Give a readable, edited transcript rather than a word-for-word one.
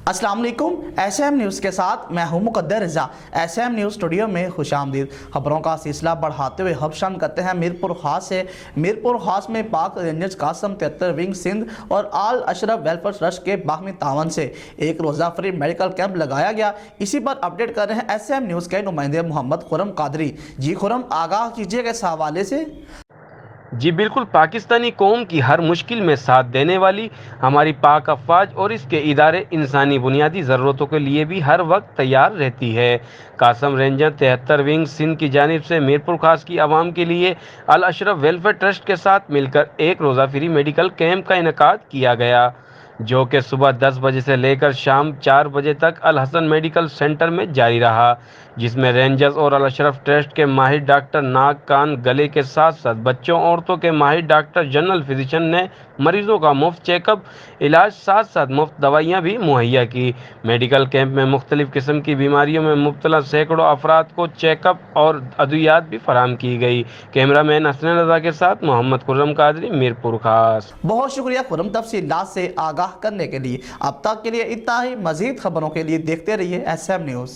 अस्सलाम वालेकुम। SM news के साथ मैं हूं मुकद्दर रज़ा। एसएम न्यूज़ स्टूडियो में खुशामदीद। खबरों का सिलसिला बढ़ाते हुए हम शामिल करते हैं मीरपुर खास से। मीरपुर खास में पाक रेंजर्स कासम 73 विंग सिंध और आल अशरफ वेलफेयर ट्रस्ट के बाहमी तावन से एक रोज़ा फ्री मेडिकल कैंप लगाया गया। इसी पर अपडेट कर रहे हैं एसएम न्यूज़ के नुमाइंदे मोहम्मद खुरम कादरी। जी खुरम, आगाह कीजिएगा इस हवाले से। जी बिल्कुल, पाकिस्तानी कौम की हर मुश्किल में साथ देने वाली हमारी पाक अफवाज और इसके इदारे इंसानी बुनियादी ज़रूरतों के लिए भी हर वक्त तैयार रहती है। कासम रेंजर 73 विंग सिंध की जानिब से मीरपुर खास की आवाम के लिए अल अशरफ वेलफेयर ट्रस्ट के साथ मिलकर एक रोज़ा फ्री मेडिकल कैंप का इनेकाद किया गया, जो कि सुबह 10 बजे से लेकर शाम 4 बजे तक अल हसन मेडिकल सेंटर में जारी रहा, जिसमें रेंजर्स और अल अशरफ ट्रस्ट के माहिर डॉक्टर नाक कान गले के साथ साथ बच्चों औरतों के माहिर डॉक्टर जनरल फिजिशियन ने मरीजों का मुफ्त चेकअप, इलाज साथ साथ मुफ्त दवाइयाँ भी मुहैया की। मेडिकल कैंप में मुख्तलिफ किस्म की बीमारियों में मुब्तला सैकड़ों अफराद को चेकअप और अद्वियात भी फराहम की गई। कैमरामैन हसन रजा के साथ मोहम्मद खुर्रम कादरी, मीरपुर खास। बहुत शुक्रिया खुरम तफसीलात से आगाह करने के लिए। अब तक के लिए इतना ही। मजीद खबरों के लिए देखते रहिए एसएम न्यूज़।